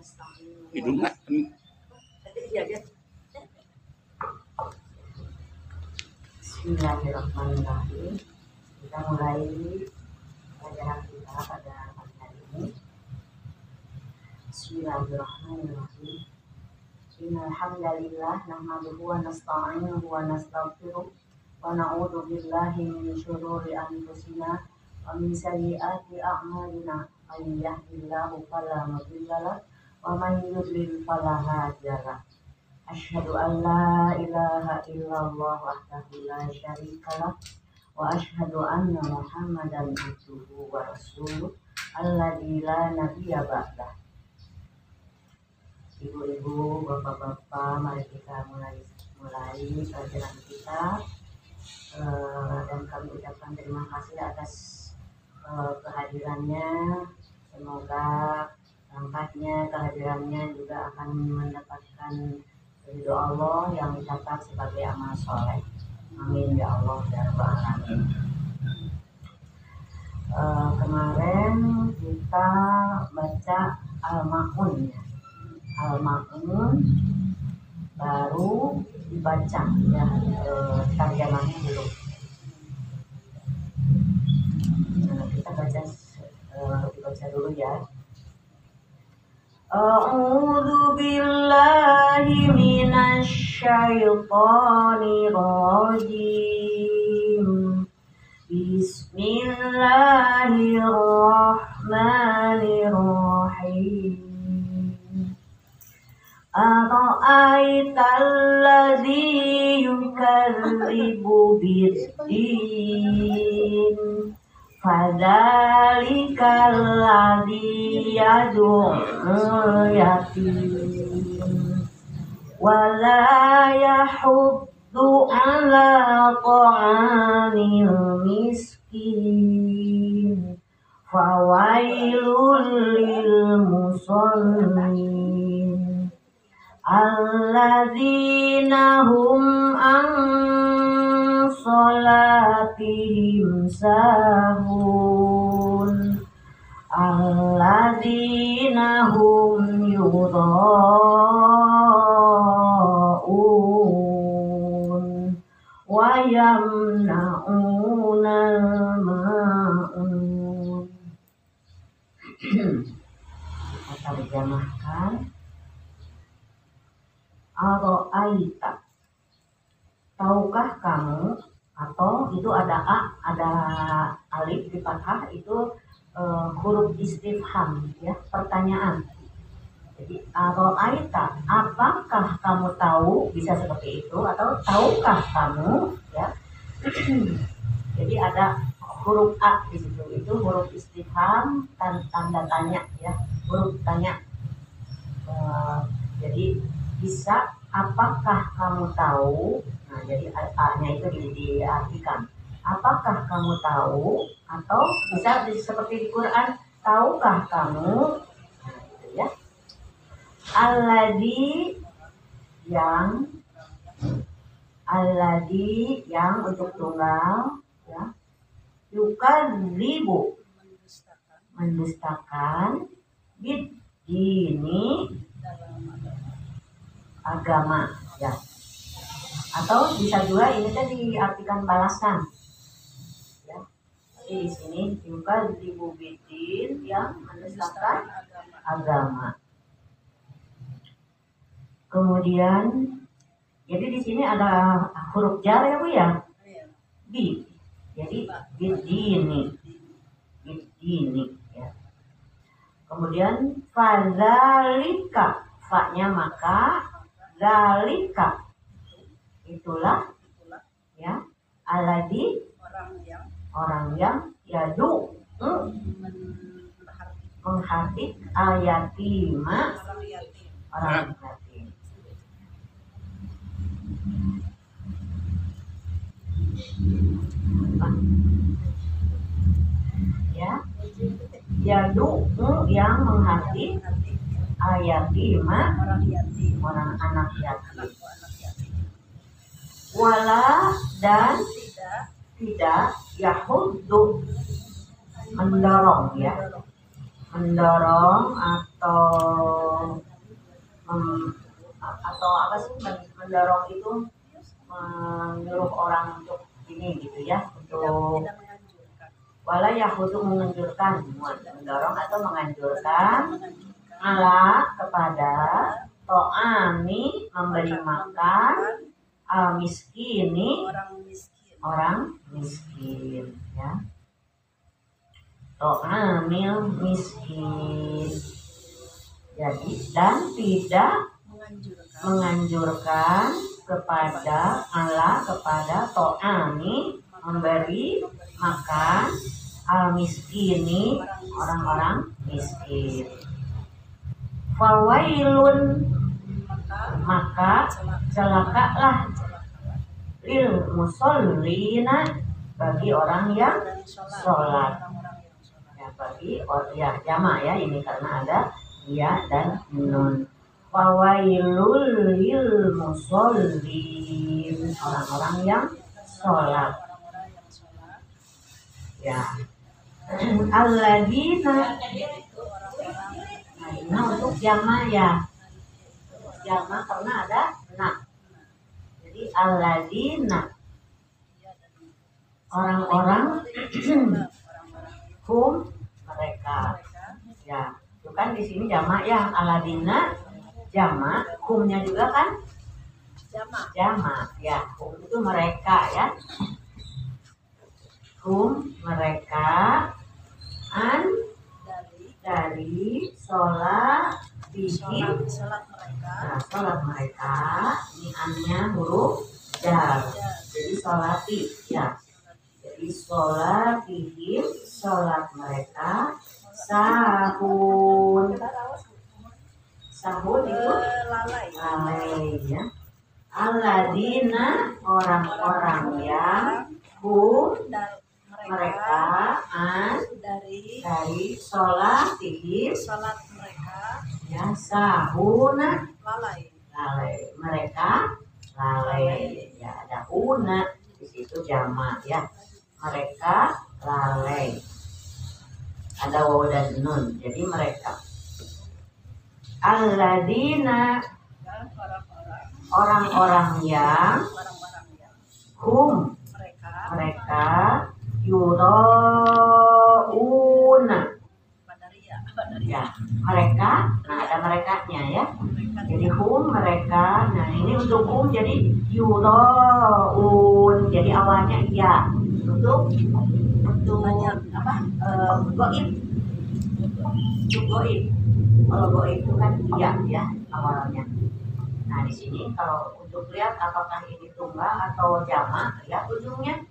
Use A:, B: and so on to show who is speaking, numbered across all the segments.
A: Hidung nggak?
B: Bismillahirrahmanirrahim. Kita mulai pelajaran kita pada pagi hari ini. Bismillahirrahmanirrahim. Innal hamdalillah nahmaduhu wa nasta'inuhu wa nastaghfiruh wa na'udzu billahi min syururi anfusina wa min sayyiati a'malina. May yahdihillahu fala mudilla lahu wa may yudlil fala hadiya lahu. Asyhadu an la ilaha illallah wahdahu la syarikalah wa asyhadu anna Muhammadan abduhu wa rasuluh alladzi la nabiyya ba'dah. Ibu-ibu, bapak-bapak, mari kita mulai pelajaran kita, dan kami ucapkan terima kasih atas kehadirannya. Semoga angkatnya kehadirannya juga akan mendapatkan ridho Allah yang dicatat sebagai amal soleh. Amin ya Allah ya Rabbal Alamin. Kemarin kita baca Al-Ma'un ya. Al-Ma'un baru dibaca ya, tarjamahnya belum. Kita dibaca dulu ya. A'udzu billahi minasy syaithanir rajim. Bismillahirrahmanirrahim. Ara'aital ladzi yukadzibu bid-din fadzalikal ladzi yad'ul yatim wa la yahuddu 'ala ta'amil miskin fawailul lil musallin alladzina hum an sholatihim sahun alladzina hum yudha'un wa yamna'unal ma'un. Kita terjemahkan. Ara'aita, tahukah kamu, atau itu ada alif di fathah, itu huruf istifham ya, pertanyaan. Jadi ara'aita, apakah kamu tahu, bisa seperti itu, atau tahukah kamu ya. Jadi ada huruf a di situ, itu huruf istifham, tanda tanya ya, huruf tanya. Jadi bisa, apakah kamu tahu? Nah, jadi a-nya itu diartikan. Apakah kamu tahu? Atau bisa seperti di Quran, tahukah kamu? Nah, gitu ya. Alladzi yang untuk tunggal ya. Yukadzibu, mendustakan, bid-dini, agama ya, atau bisa juga ini tadi diartikan balasan ya. Jadi di sini juga dibubidin yang mendustakan agama. Kemudian jadi di sini ada huruf jar ya Bu ya, bi, jadi bidini ya. Kemudian fadzalika, fa-nya maka, zalika itulah ya, alladzi orang yang yadu menghardik al-yatima, orang yatim. Ya, yadu yang menghardik al-yatima, orang anak yatim. Wala, dan tidak yahuddu, mendorong ya, mendorong atau apa sih, mendorong itu menyuruh orang untuk ini gitu ya, untuk wala yahudu menganjurkan, mendorong atau menganjurkan ala kepada to'ami memberi makan al miskini orang miskin ya, to'amil miskin. Jadi dan tidak menganjurkan kepada ala kepada to'ami memberi makan al miskini orang-orang miskin. Fawailun maka celakalah lil musallina bagi orang yang sholat ya, bagi ya jama ya ini karena ada ya dan nun. Fawailul lil musallin orang-orang yang sholat ya. Alladzina nah untuk jama ya, jama karena ada nah, jadi alladzina orang-orang hum mereka ya, itu kan di sini jama ya, alladzina jama, humnya juga kan jama ya, hum itu mereka ya, hum mereka an dari sholat bihim nah, sholat mereka ini annya huruf jar jadi sholati ya, jadi sholat bihim sholat mereka sahun itu lalai ya. Alladzina orang-orang yang hum mereka an dari sholat mereka ya sahuna lalai mereka lalai ya, ada una di situ jamak ya, mereka lalai ada waw dan nun jadi mereka. Alladzina orang-orang yang hum mereka yurouna ya, mereka nah ada merekanya ya, jadi hum mereka nah ini untuk hum jadi yuroun jadi awalnya ya, untuk apa goib kalau goib itu kan iya ya awalnya. Nah di sini kalau untuk lihat apakah ini tunggal atau jamak lihat ujungnya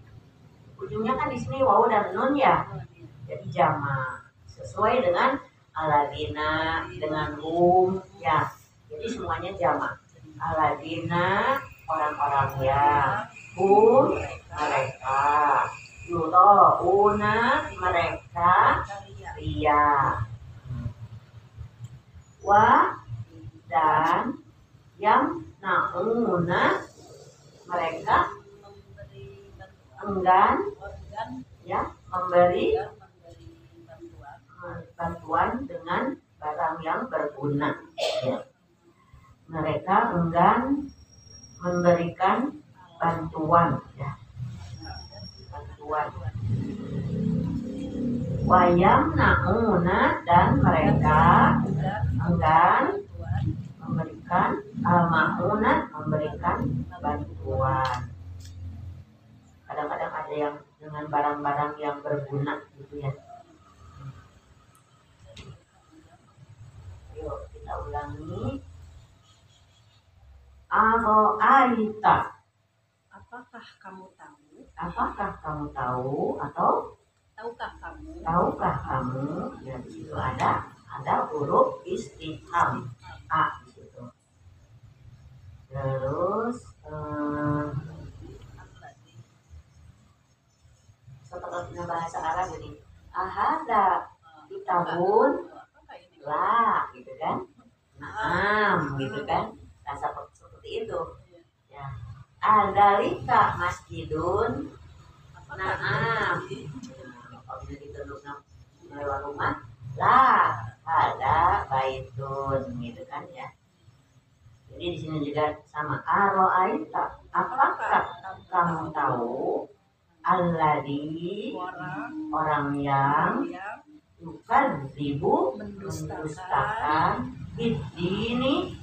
B: kan di sini waw dan nun ya, jadi jamak sesuai dengan alladzina dengan hum ya, jadi semuanya jamak. Alladzina orang-orang ya, hum mereka, yurouna mereka ria, wa dan yang nauna mereka enggan ya memberi bantuan dengan barang yang berguna ya. Mereka enggan memberikan bantuan ya, bantuan. Wayam nauna dan mereka enggan memberikan al-ma'una memberikan bantuan. Kadang-kadang ada yang dengan barang-barang yang berguna gitu ya. Yuk kita ulangi. Aro'aita
A: apakah kamu tahu?
B: Apakah kamu tahu atau tahukah kamu? Ya di situ ada huruf istifham a di situ. Terus setelah kita bahasa Arab ini ahada kitabun lah gitu kan, naam gitu kan, rasa seperti itu ya. Adalika masjidun naam, apabila ditundukkan lewat rumah La ada baitun gitu kan ya. Jadi di sini juga sama aro'aita, apakah kamu tahu alladzi orang yang bukan ribu mendustakan ini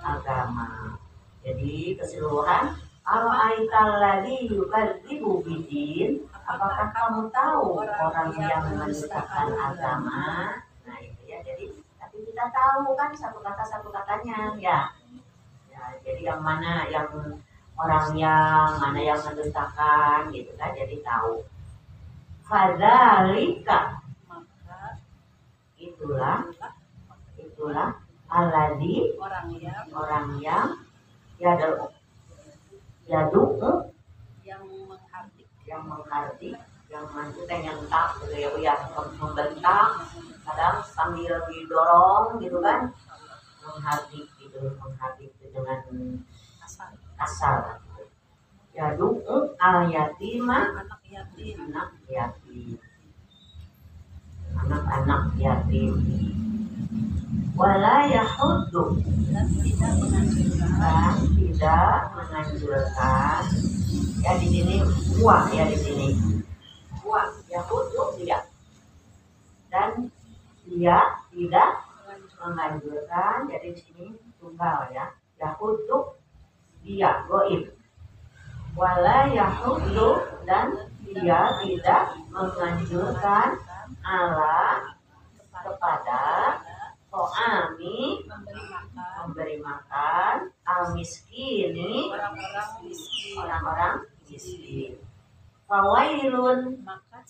B: agama. Jadi keseluruhan aro'aita alladzi yukadzibu bidin, apakah kamu tahu orang yang mendustakan agama? Nah itu ya, jadi tapi kita tahu kan satu katanya ya. Ya, jadi yang mana yang orang yang mana yang mendustakan gitu kan, jadi tahu. Fadzalika,
A: Maka
B: itulah alladzi orang yang yadu yang menghardik yang maksudnya nyentak gitu ya, yang membentak kadang sambil didorong gitu kan, menghardik itu dengan kasar. Yadu al yatima, anak-anak yatim. Wala yahuddu,
A: dan
B: tidak menganjurkan. Ya di sini buah ya, di sini buah yahuddu tidak, dan dia tidak menganjurkan. Jadi di sini tunggal ya, yahuddu dia goib. Wala yahuddu, dan dia tidak menganjurkan ala kepada to'ami memberi makan al miskini orang-orang miskin. Fawailun, maka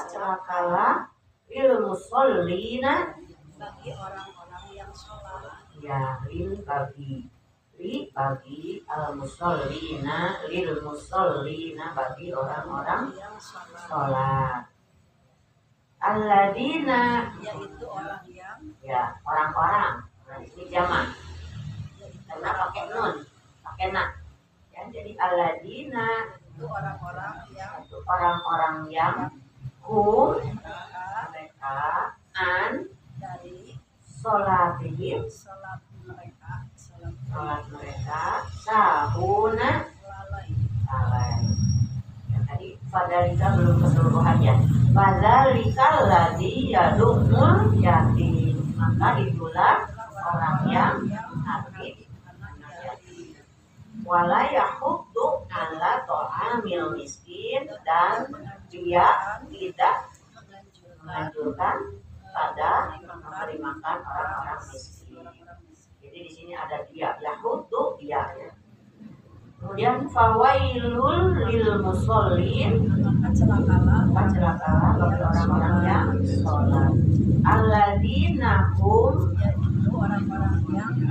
B: celakalah lil musallina,
A: bagi orang-orang yang sholat.
B: ya bagi al musallina, lil musallina bagi orang-orang
A: Yang sholat,
B: sholat. Alladzina,
A: yaitu orang yang
B: ya orang-orang. Nah ini jamak karena pakai nun, pakai na ya, jadi alladzina
A: itu orang-orang
B: yang hum
A: mereka
B: an
A: dari
B: sholatihim,
A: sholat mereka
B: sahuna
A: lalai.
B: ya, tadi fadalika belum keseluruhan ya. Fadalika ladzi yadumul yatim, maka itulah orang yang menghardik anak yatim. Wala yahuddu ala ta'amil miskin, dan dia tidak menganjurkan pada memberi makan orang-orang miskin. Jadi di sini ada dia, yahuddu dia ya. Kemudian fawailul lil musallin,
A: Maka celakalah
B: bagi orang-orang yang sholat. Alladzina hum,
A: yaitu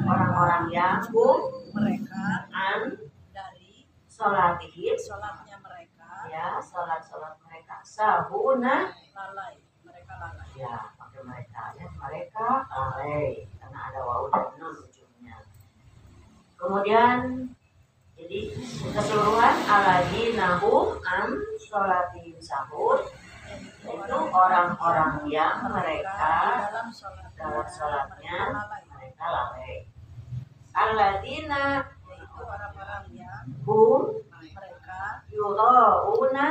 A: orang-orang yang
B: hum
A: mereka
B: an
A: dari
B: sholatihim,
A: sholatnya mereka
B: ya sholat mereka sahuna,
A: lalai. Mereka lalai.
B: ya pakai mereka ya, mereka lalai karena ada wawu dan nun ujungnya. Kemudian jadi keseluruhan alladzina hum an sholatihim sahun, itu orang-orang yang mereka dalam sholatnya mereka lalai. Alladzina
A: yaitu orang-orang yang
B: hum
A: mereka
B: yudhauna,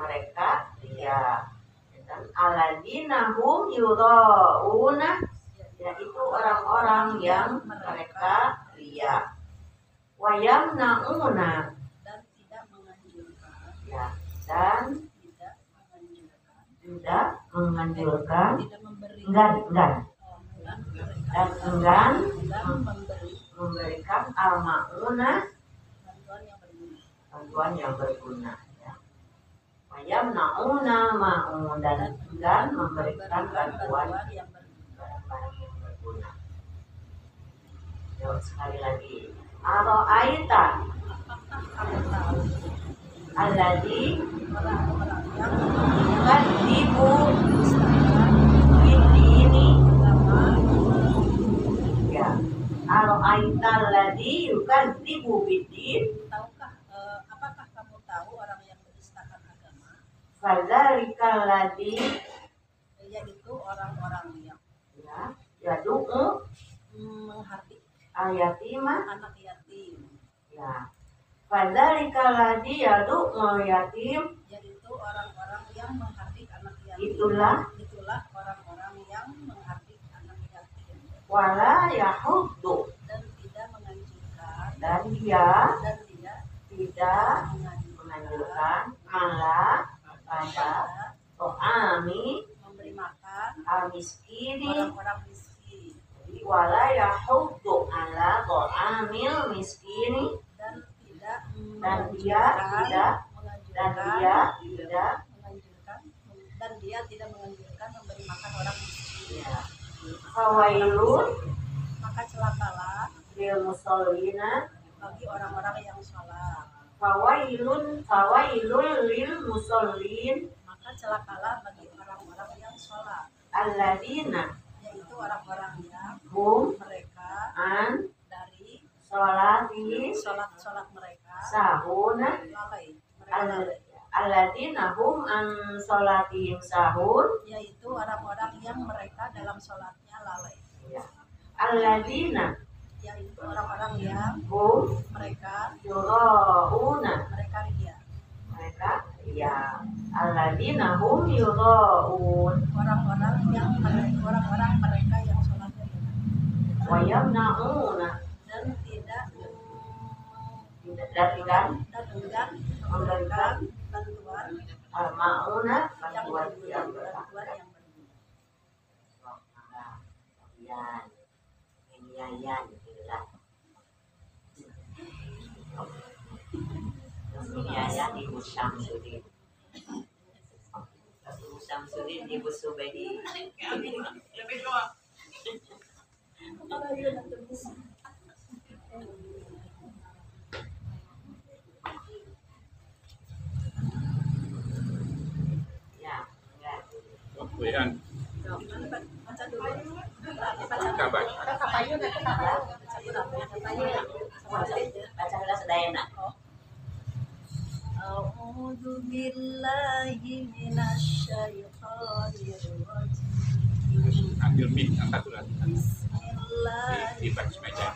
A: mereka ria.
B: dan alladzina hum yudhauna, yaitu orang-orang yang mereka ria. Wa yamnauna,
A: Dan tidak menganjurkan
B: ya, dan tidak menganjurkan
A: tidak memberi
B: enggan dan enggan
A: memberi
B: memberikan al-ma'una,
A: bantuan yang berguna.
B: bantuan yang berguna ya. Wa yamnauna ma'un, dan enggan memberikan bantuan
A: yang berguna.
B: yang berguna. Yuk sekali lagi. Aro'aita
A: Apakah kamu tahu
B: alladzi
A: orang-orang yang
B: yukadzibu
A: mendustakan
B: bidini,
A: agama?
B: ya. Aro'aita alladzi yukadzibu bidin,
A: Tahukah apakah kamu tahu orang yang mendustakan agama?
B: Fadzalikal ladzi
A: yaitu orang-orang yang
B: yadu'u
A: menghardik
B: ayatima
A: anak yatim,
B: ya. Fadzalikal ladzi yadu'u yatim
A: yaitu orang-orang yang menghardik anak yatim.
B: itulah
A: orang-orang yang menghardik anak yatim
B: wala yahuddu
A: dan tidak menganjurkan
B: dan dia tidak menganjurkan ala pada to'ami
A: memberi makan
B: al-miskini
A: orang-orang miskin
B: wala yahuddu ala to'amil miskini
A: dan tidak
B: dan dia tidak
A: menganjurkan memberi makan orang miskin.
B: Fawailun
A: Maka celakalah
B: lil musallina
A: bagi orang-orang yang sholat.
B: fawailun lil musallin
A: Maka celakalah bagi orang-orang yang sholat,
B: alladzina
A: yaitu orang-orang yang
B: hum
A: mereka
B: an
A: dari
B: sholati
A: sholat mereka
B: sahuna
A: lalai, mereka lalai,
B: alladzina hum an sholatihim sahun
A: yaitu orang-orang yang mereka dalam sholatnya lalai,
B: alladzina
A: yaitu orang-orang yang
B: hum
A: mereka
B: yurauna
A: ria,
B: mereka ya alladzina hum yuraun
A: orang-orang mereka yang sholatnya benar
B: wa yamnauna
A: dan tidak
B: dan
A: enggan
B: memberikan
A: bantuan
B: mauna
A: yang
B: bantuan
A: berguna,
B: yang
A: bantuan yang berguna.
B: ya itulah ya Ibu Syamsuddin Ibu Subedi lebih doang ya enggak
C: Wean.
A: Baca dulu.
B: baca dulu sedayana.
A: A'udzu billahi minasyaitonir rajim.
C: Ambil mic, angkat dulu. Di baris meja.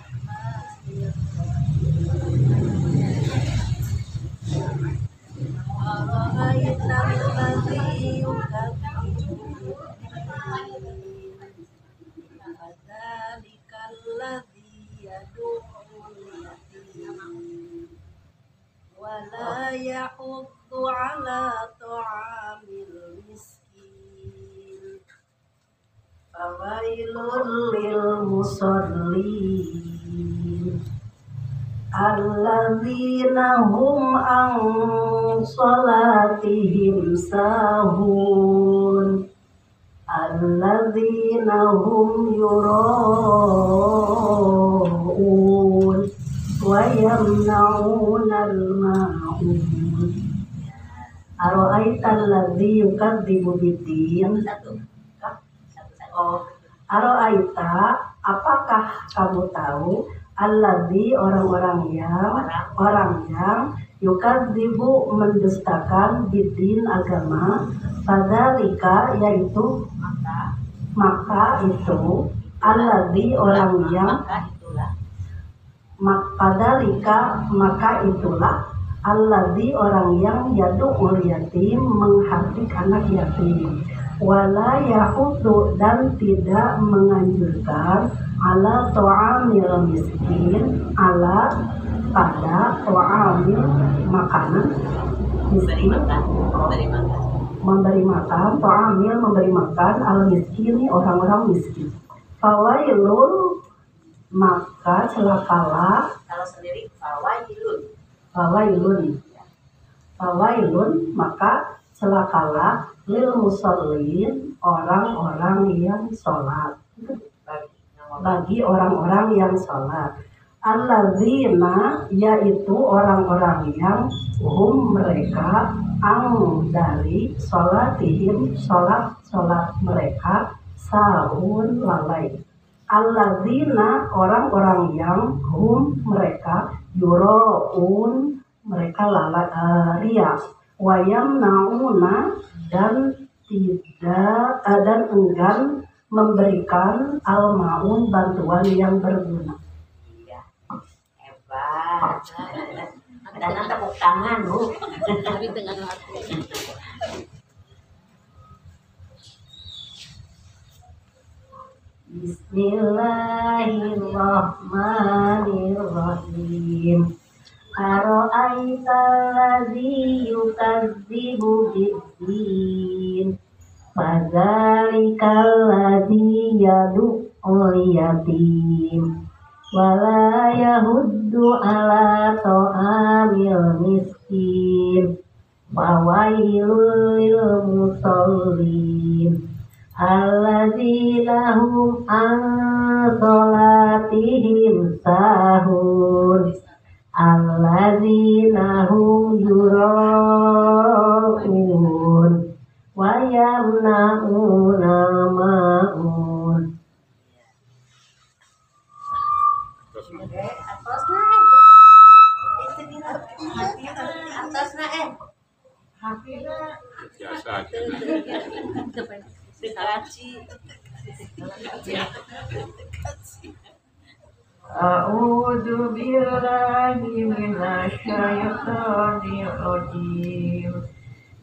A: Wala yahuddu ala ta'amil miskin.
B: Fawailun lil musallin alladzina hum an salatihim sahun alladzina hum yuraun wa yamna'unal ma'un. Ara'aital ladzi yukadzibu biddin. Ara'aita, apakah kamu tahu alladzi orang yang yukadzibu mendustakan biddin agama, fadzalika yaitu maka itu alladzi orang yang fadzalika maka itulah alladzi orang yang yadu'ul yatim menghardik anak yatim wala yahuddu dan tidak menganjurkan ala ta'amil miskin ala pada ta'amil makanan miskin memberi makan ta'amil memberi makan al miskini orang-orang miskin. Fawailun maka celakalah kalau sendiri fawailun maka celakalah lil musallin orang-orang yang sholat bagi orang-orang yang sholat alladzina yaitu orang-orang yang mereka dari sholatihim sholat mereka sahun lalai alladzina orang-orang yang mereka yuraun mereka lalai ria
D: wayamnauna dan enggan memberikan al-maun bantuan yang berguna.
B: Iya, hebat. Dan tepuk tangan, Bu. Bismillahirrahmanirrahim. Ara'aital ladzi yukadzibu biddin. Fadzalikal ladzi yad'ul yatim. Wala yahuddu ala ta'amil miskin. Fawailul lil musallin. Alladzina hum an sholatihim sahun. Alladzina hum yura'un wa yamna'una ma'un.
C: biasa
B: A'udzu billahi minasyaitonir rajim.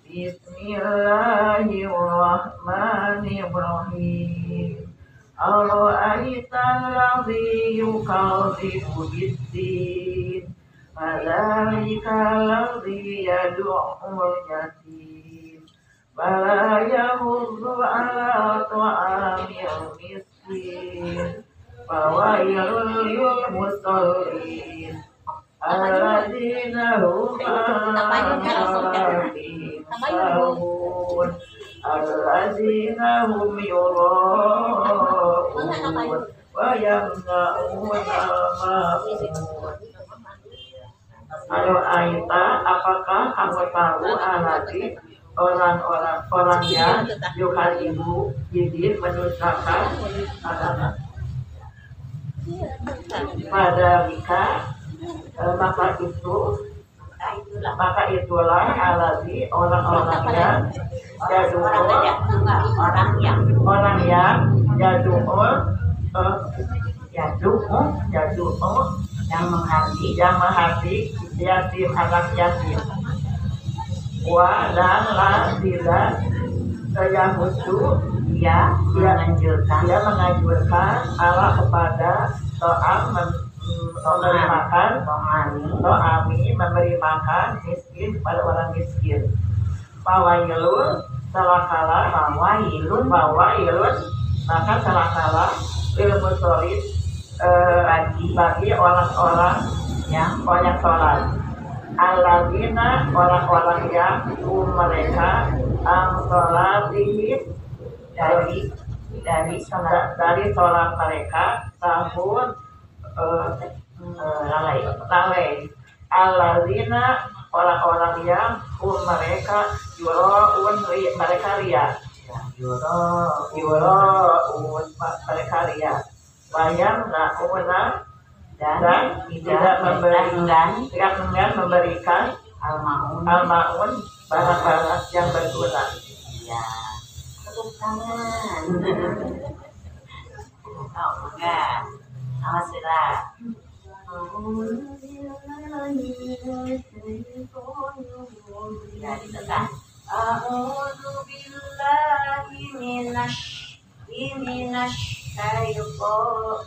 B: Bismillahirrahmanirrahim. Ara'aital ladzi yukadzibu biddin. Fadzalikal ladzi yad'ul yatim. Wala yahuddu ala ta'amil miskin. Fawailul lil musallin. Alladzina hum an sholatihim sahun. Alladzina hum yura'un wa yamna'una ma'un. Aita, apakah kamu tahu alati orang yang yukal ibu bidin mendustakan agama? Pada Mika, maka itulah alati orang-orang yang jadu'ul yang menghati yatim, anak yatim. Wa dan la tidak Yahudu dia menganjurkan Allah kepada memberi makan miskin kepada orang miskin. Fawailun maka salakala ilmu solid bagi orang-orang yang sholat. Alladzina orang-orang yang mereka sholatihim dari sholat mereka sahun lalai. Alladzina orang-orang yang mereka yura'un mereka ria. Yura'un mereka ria. Wayam na'una dan tidak memberikan al-ma'un barang-barang yang berguna. Ya, tepuk tangan. Oh, enggak. Alhamdulillah. Ya, ditekan. A'udzu billahi minasy syaitonir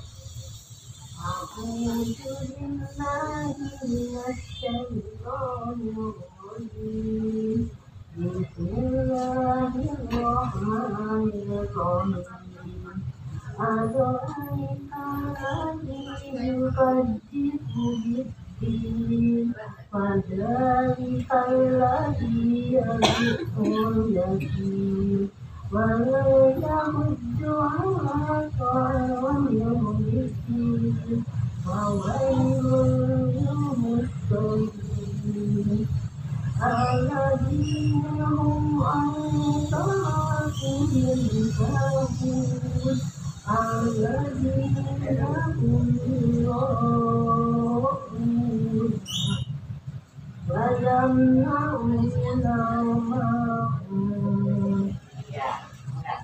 B: ma'hum.
A: Ya, enggak.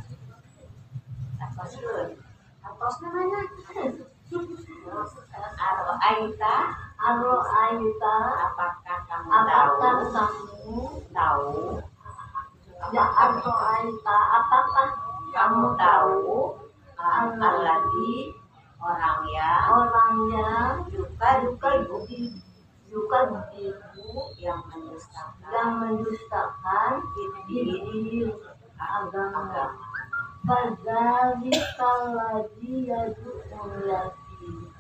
A: Ataskan. Atasnya mana? Aro'aita.
B: Aro'aita,
A: Apakah kamu
B: apakah
A: tahu?
B: kamu
A: Tahu.
B: ya aro'aita, apakah
A: Kamu tahu alladzi orang yang juga yang mendustakan
B: di agama.
A: agama.
B: Fadzalika alladzi yad'ul yatim.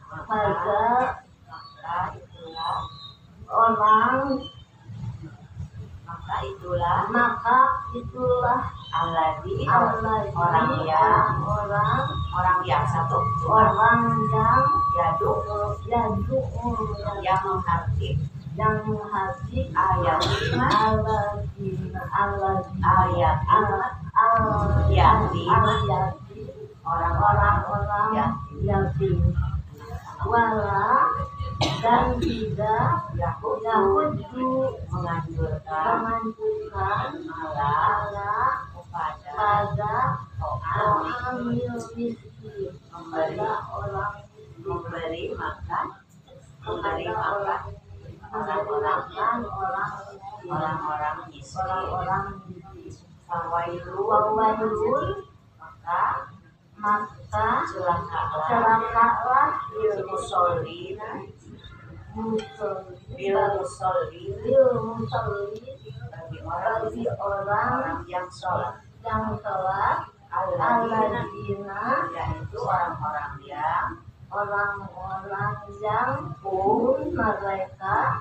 B: Maka itulah
A: alladzi
B: orang yang
A: satu yang menghardik ayat orang-orang
B: yatim. Wala dan tidak Yahudu menganjurkan ala pada orang miskin, pada orang
A: memberi makan orang-orang miskin. Fawailul maka celakalah bil musallina bagi orang yang sholat alladzina yaitu orang-orang yang mereka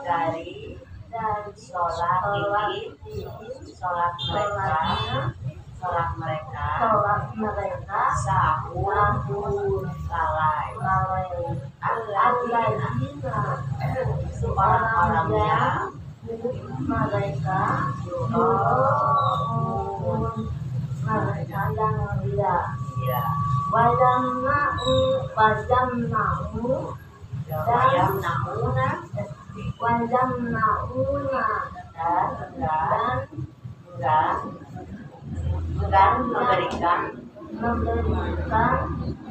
A: dari sholat mereka sahur lalai alladzina itu orang-orang yang
B: mereka yang ria.
A: dan memberikan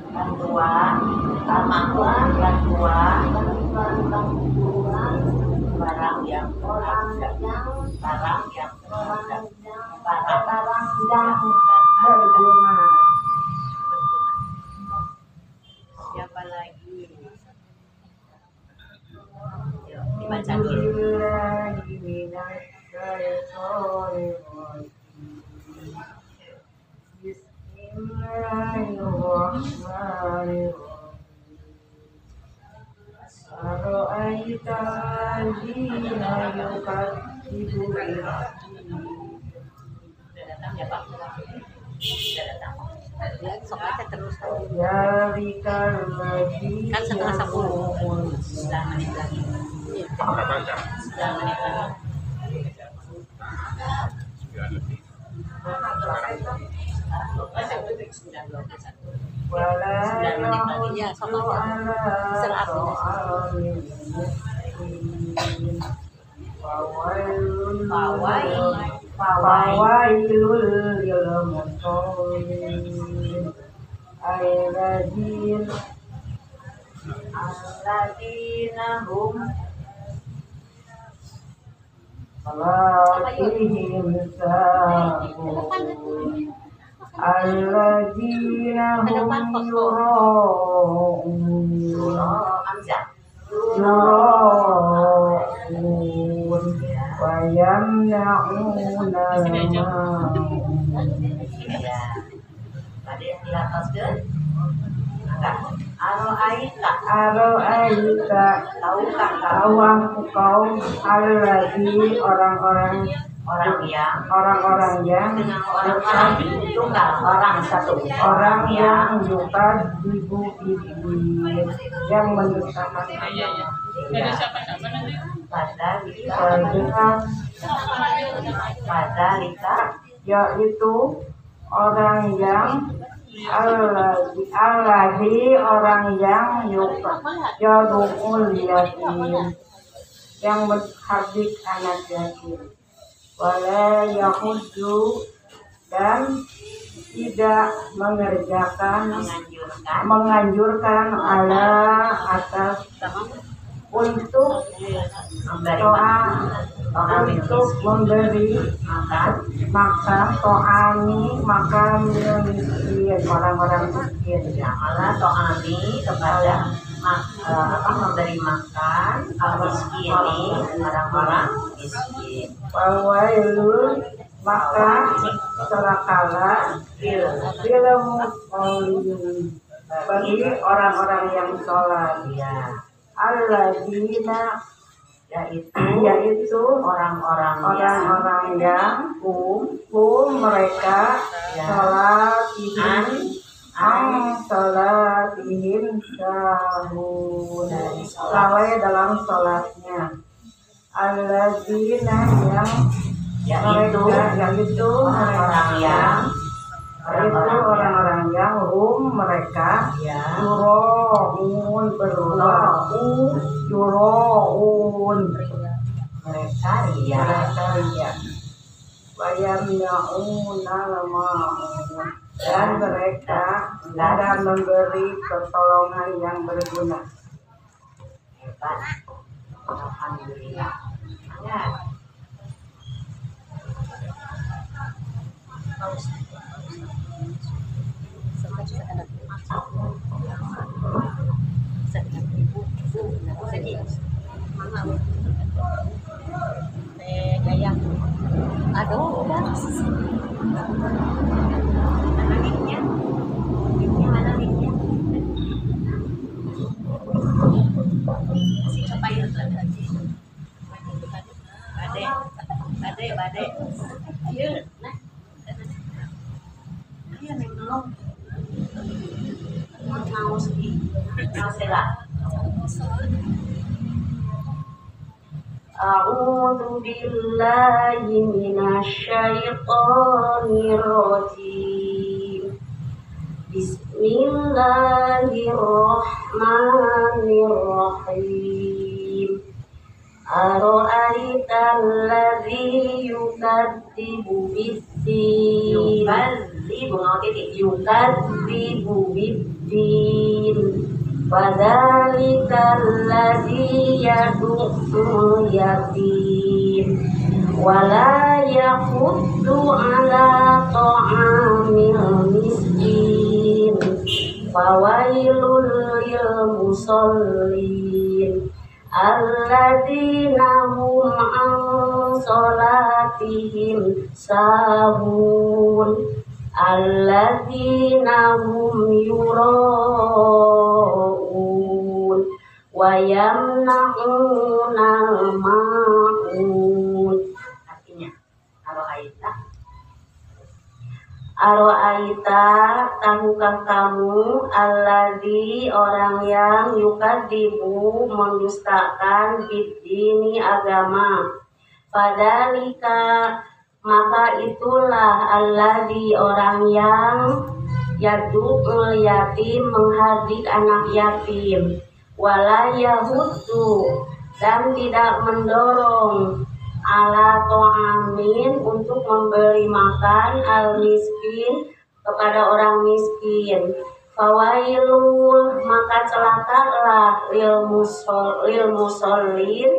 A: bantuan barang yang
B: berguna.
A: Siapa lagi? Yuk, dibaca dulu.
B: Bismillahirrahmanirrahim. Ara'aita alladziina yukadzibu bil-din.
A: Sudah datang ya Pak? Sudah datang. Ya, sok aja terus.
B: Dzalika alladziina
A: Kan setengah 10. 9 menit lagi. 9 menit lagi.
B: wala
A: Ya, sok aja.
B: Fawailul lil musallin alladzina hum salatihim sahun alladzina hum yura'un wa yamna'una
A: Ya. Tadi yang di atas ke? Enggak. Aro'aita. Tahukah
B: Engkau alladzi orang-orang yang
A: dengan orang tunggal orang satu
B: orang yang yukadzibu bil-din, yang mendustakan agama.
A: Padalika
B: Yaitu orang yang alladzi orang yang yad'ul yatim yang menghardik anak yatim. Wala yahuddu, dan tidak menganjurkan ala atas untuk memberi makan makan miskin, orang-orang miskin.
A: Ya, Allah to'ami kepada memberi makan miskin, orang-orang miskin.
B: Fawailun, maka celakalah bagi orang-orang yang sholat.
A: Ya,
B: Alladzina,
A: yaitu orang-orang
B: yang mereka sholatihim sahun, lalai dalam sholatnya. Alladzina, yaitu orang-orang yang mereka yuro'un
A: mereka
B: wayamna'una lama'un, dan mereka tidak memberi pertolongan yang berguna.
A: hebat. Alhamdulillah. Ya. Aduh, udah. Mana linknya? Mana linknya? Si cobain lagi. Bade. Ayo, nah. Ayo nih belum. Mau sih.
B: A'udzu billahi minasyaitonir rajim. Bismillahirrahmanirrahim. Ara'aital ladzi yukadzibu bid-din. Yukadzibu bid-din. Fadzalikal ladzi yad'ul yatim wala yahuddu ala ta'amil miskin. Fawailul lil musallin alladzina hum an sholatihim sahun alladzina hum yura'un wa yamna'una ma'un.
A: Artinya,
B: Aro'aita, tahukah kamu alladzi, orang yang yukadzibu, mendustakan bid-dini, agama. Fadzalika, maka itulah alladzi, orang yang yad'ul yatim, menghardik anak yatim. Wala yahuddu, dan tidak mendorong ala to'amin, untuk memberi makan al miskin, kepada orang miskin. Fawailul, maka celakalah lil musallin,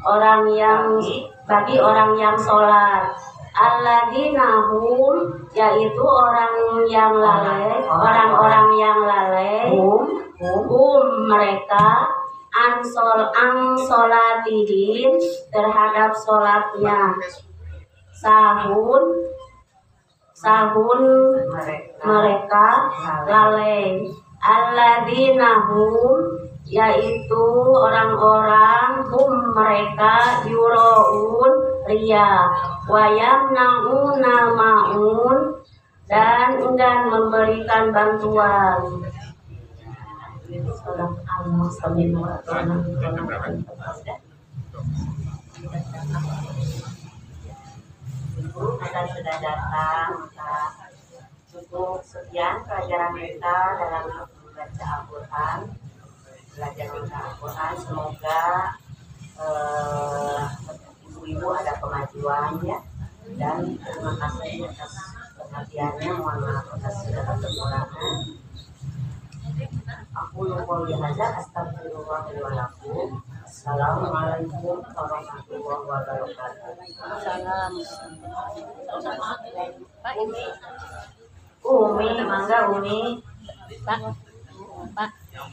B: orang yang bagi orang yang sholat. Alladzina hum, yaitu orang-orang yang lalai, mereka an sholatihim, terhadap sholatnya, sahun mereka lalai. Alladzina hum, yaitu orang-orang mereka yuro'un, ria, wa yamna'una ma'un, dan enggan memberikan bantuan.
A: Akan sudah datang, maka cukup sekian pelajaran kita dalam membaca Al-Quran, belajar Al-Quran. Semoga
B: ibu-ibu ada kemajuan ya, dan terima kasih atas perhatiannya. Mohon maaf atas segala kekurangan. Aku lupa lihaza, astagfirullah wa lakum. Assalamualaikum warahmatullahi wabarakatuh.
A: Salam. Pak ini.
B: Umi, mangga Umi.
A: Pak. Pak.
C: yang